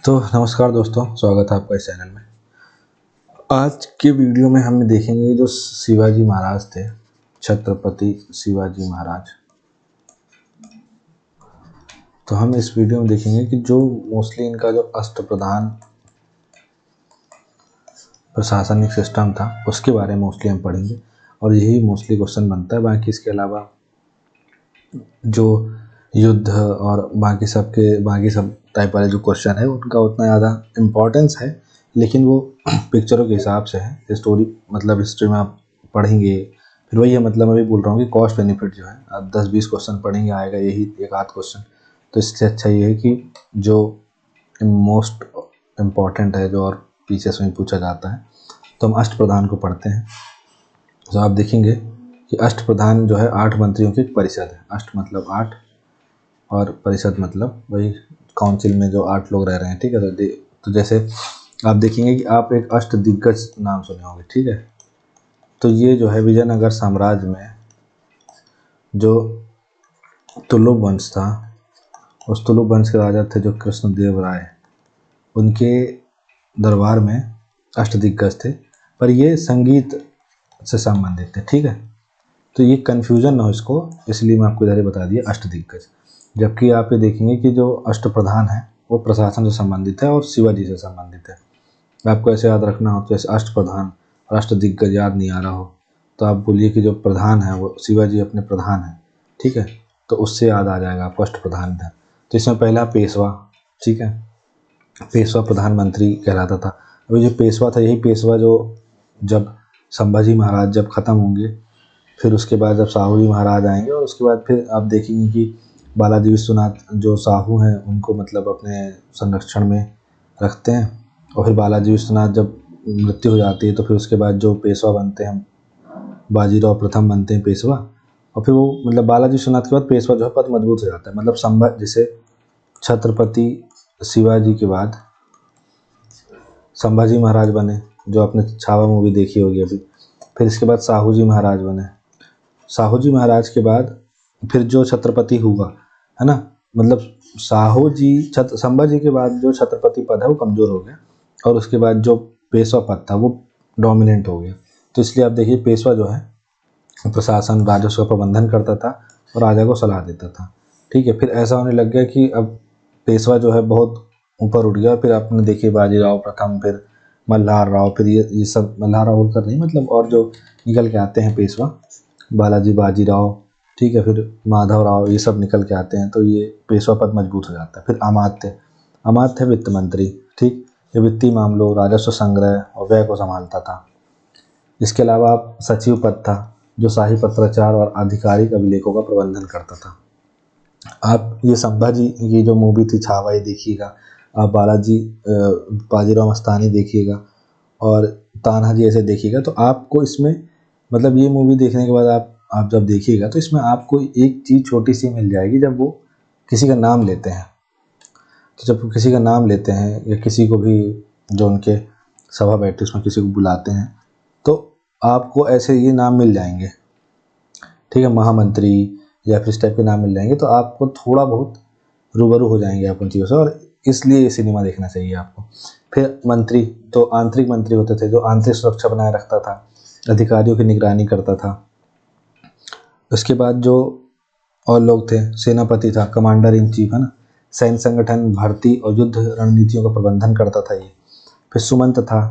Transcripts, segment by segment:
तो नमस्कार दोस्तों, स्वागत है आपका इस चैनल में। आज के वीडियो में हम देखेंगे जो शिवाजी महाराज थे, छत्रपति शिवाजी महाराज। तो हम इस वीडियो में देखेंगे कि जो मोस्टली इनका जो अष्टप्रधान प्रशासनिक सिस्टम था उसके बारे में मोस्टली हम पढ़ेंगे और यही मोस्टली क्वेश्चन बनता है। बाकी इसके अलावा जो युद्ध और बाकी सब टाइप वाले जो क्वेश्चन है उनका उतना ज़्यादा इम्पोर्टेंस है, लेकिन वो पिक्चरों के हिसाब से है। स्टोरी मतलब हिस्ट्री में आप पढ़ेंगे, फिर वही है, मतलब मैं भी बोल रहा हूँ कि कॉस्ट बेनिफिट जो है आप 10-20 क्वेश्चन पढ़ेंगे, आएगा यही एक आध क्वेश्चन। तो इससे अच्छा ये है कि जो मोस्ट इम्पॉर्टेंट है जो और पीछे से पूछा जाता है, तो हम अष्टप्रधान को पढ़ते हैं। तो आप देखेंगे कि अष्टप्रधान जो है 8 मंत्रियों की एक परिषद है। अष्ट मतलब 8 और परिषद मतलब वही काउंसिल में जो 8 लोग रह रहे हैं, ठीक है। तो जैसे आप देखेंगे कि आप एक अष्ट दिग्गज नाम सुने होंगे, ठीक है। तो ये जो है विजयनगर साम्राज्य में जो तुलुप वंश था, उस तुलुप वंश के राजा थे जो कृष्णदेव राय, उनके दरबार में अष्ट दिग्गज थे, पर ये संगीत से संबंधित थे, ठीक है। तो ये कन्फ्यूजन ना हो इसको, इसलिए मैं आपको इधर ही बता दिया अष्ट दिग्गज। जबकि आप ये देखेंगे कि जो अष्टप्रधान है वो प्रशासन से संबंधित है और शिवाजी से संबंधित है। आपको ऐसे याद रखना हो, तो जैसे अष्टप्रधान और अष्ट दिग्गज याद नहीं आ रहा हो तो आप बोलिए कि जो प्रधान है वो शिवाजी अपने प्रधान है, ठीक है। तो उससे याद आ जाएगा आपको अष्टप्रधान था। तो इसमें पहला पेशवा, ठीक है, पेशवा प्रधानमंत्री कहलाता था। अभी जो पेशवा था यही पेशवा जो जब संभाजी महाराज जब ख़त्म होंगे, फिर उसके बाद जब साहू जी महाराज आएंगे और उसके बाद फिर आप देखेंगे कि बालाजी विश्वनाथ जो साहू हैं उनको मतलब अपने संरक्षण में रखते हैं, और फिर बालाजी विश्वनाथ जब मृत्यु हो जाती है तो फिर उसके बाद जो पेशवा बनते हैं बाजीराव प्रथम बनते हैं पेशवा, और फिर वो मतलब बालाजी विश्वनाथ के बाद पेशवा जो है पद मजबूत हो जाता है। मतलब जैसे छत्रपति शिवाजी के बाद संभाजी महाराज बने, जो आपने छावा मूवी देखी होगी अभी। फिर इसके बाद साहू जी महाराज बने। साहू जी महाराज के बाद फिर जो छत्रपति हुआ है ना, मतलब संभाजी के बाद जो छत्रपति पद है वो कमज़ोर हो गया और उसके बाद जो पेशवा पद था वो डोमिनेंट हो गया। तो इसलिए आप देखिए पेशवा जो है प्रशासन राजस्व का प्रबंधन करता था और राजा को सलाह देता था, ठीक है। फिर ऐसा होने लग गया कि अब पेशवा जो है बहुत ऊपर उठ गया। फिर आपने देखिए बाजीराव प्रथम, फिर मल्हार राव, फिर ये सब मल्हार राव होकर नहीं, मतलब और जो निकल के आते हैं पेशवा, बालाजी बाजीराव, ठीक है, फिर माधव राव, ये सब निकल के आते हैं। तो ये पेशवा पद मजबूत हो जाता है। फिर अमात्य वित्त मंत्री, ठीक, ये वित्तीय मामलों, राजस्व संग्रह और व्यय को संभालता था। इसके अलावा आप सचिव पद था जो शाही पत्राचार और आधिकारिक अभिलेखों का प्रबंधन करता था। आप ये संभाजी की जो मूवी थी छावा ये देखिएगा, आप बाजीराव मस्तानी देखिएगा और तान्हाजी ऐसे देखिएगा, तो आपको इसमें मतलब ये मूवी देखने के बाद आप जब देखिएगा तो इसमें आपको एक चीज़ छोटी सी मिल जाएगी। जब वो किसी का नाम लेते हैं, तो जब वो किसी का नाम लेते हैं या किसी को भी जो उनके सभा बैठे उसमें किसी को बुलाते हैं तो आपको ऐसे ये नाम मिल जाएंगे, ठीक है, महामंत्री या फिर इस टाइप के नाम मिल जाएंगे। तो आपको थोड़ा बहुत रूबरू हो जाएंगे आप उन चीज़ों से, और इसलिए ये सिनेमा देखना चाहिए आपको। फिर मंत्री, तो आंतरिक मंत्री होते थे जो आंतरिक सुरक्षा बनाए रखता था, अधिकारियों की निगरानी करता था। उसके बाद जो और लोग थे, सेनापति था, कमांडर इन चीफ, है ना, सैन्य संगठन, भर्ती और युद्ध रणनीतियों का प्रबंधन करता था ये। फिर सुमंत था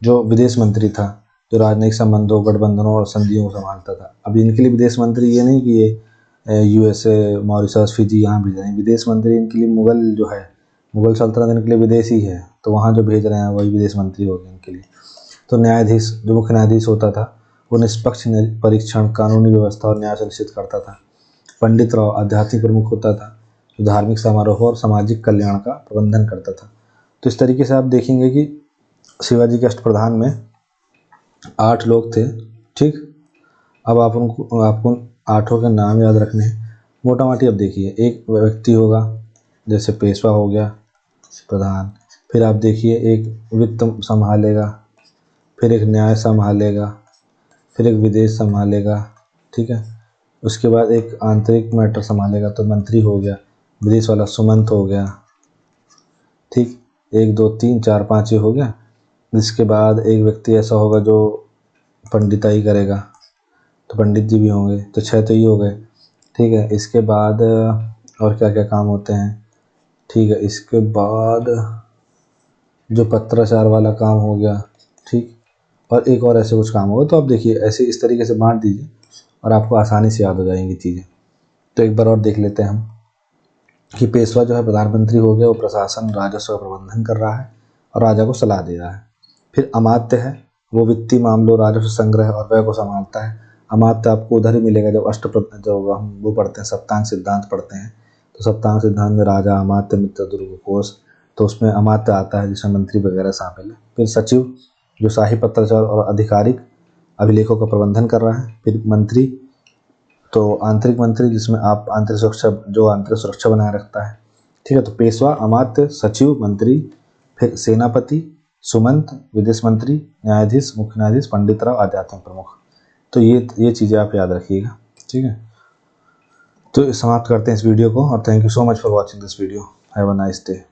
जो विदेश मंत्री था, जो राजनयिक संबंधों, गठबंधनों और संधियों को संभालता था। अब इनके लिए विदेश मंत्री ये नहीं कि ये यूएसए, मॉरिशस, फिजी यहाँ भेज रहे हैं। विदेश मंत्री इनके लिए मुगल जो है, मुगल सल्तनत इनके लिए विदेश ही है, तो वहाँ जो भेज रहे हैं वही विदेश मंत्री हो गए इनके लिए। तो न्यायाधीश, जो मुख्य न्यायाधीश होता था, वो निष्पक्ष परीक्षण, कानूनी व्यवस्था और न्याय सुनिश्चित करता था। पंडित राव आध्यात्मिक प्रमुख होता था, जो धार्मिक समारोह और सामाजिक कल्याण का प्रबंधन करता था। तो इस तरीके से आप देखेंगे कि शिवाजी के अष्टप्रधान में 8 लोग थे, ठीक। अब आपको 8 के नाम याद रखने हैं मोटा मोटी। अब देखिए एक व्यक्ति होगा, जैसे पेशवा हो गया प्रधान, फिर आप देखिए एक वित्त संभालेगा, फिर एक न्याय संभालेगा, फिर एक विदेश संभालेगा, ठीक है। उसके बाद एक आंतरिक मैटर संभालेगा तो मंत्री हो गया, विदेश वाला सुमंत हो गया, ठीक। 1 2 3 4 5 ये हो गया। इसके बाद एक व्यक्ति ऐसा होगा जो पंडिताई करेगा, तो पंडित जी भी होंगे, तो 6 तो ये हो गए। ठीक है, इसके बाद और क्या क्या काम होते हैं। ठीक है, इसके बाद जो पत्राचार वाला काम हो गया, ठीक, और एक और ऐसे कुछ काम होगा। तो आप देखिए ऐसे इस तरीके से बांट दीजिए और आपको आसानी से याद हो जाएंगी चीज़ें। तो एक बार और देख लेते हैं हम कि पेशवा जो है प्रधानमंत्री हो गया, वो प्रशासन राजस्व का प्रबंधन कर रहा है और राजा को सलाह दे रहा है। फिर अमात्य है, वो वित्तीय मामलों, राजस्व संग्रह और व्यय को संभालता है। अमात्य आपको उधर ही मिलेगा जब जब हम वो पढ़ते हैं, सप्तांग सिद्धांत पढ़ते हैं, तो सप्तांग सिद्धांत में राजा, अमात्य, मित्र, दुर्ग, कोष, तो उसमें अमात्य आता है जिसमें मंत्री वगैरह शामिल है। फिर सचिव जो शाही पत्राचार और आधिकारिक अभिलेखों का प्रबंधन कर रहा है। फिर मंत्री तो आंतरिक मंत्री जिसमें आप आंतरिक सुरक्षा, जो आंतरिक सुरक्षा बनाए रखता है। ठीक है, तो पेशवा, अमात्य, सचिव, मंत्री, फिर सेनापति, सुमंत, विदेश मंत्री, न्यायाधीश, मुख्य न्यायाधीश, पंडित राव, आध्यात्मिक प्रमुख। तो ये चीज़ें आप याद रखिएगा। ठीक है, तो समाप्त करते हैं इस वीडियो को और thank you so much for watching this video. Have a nice day.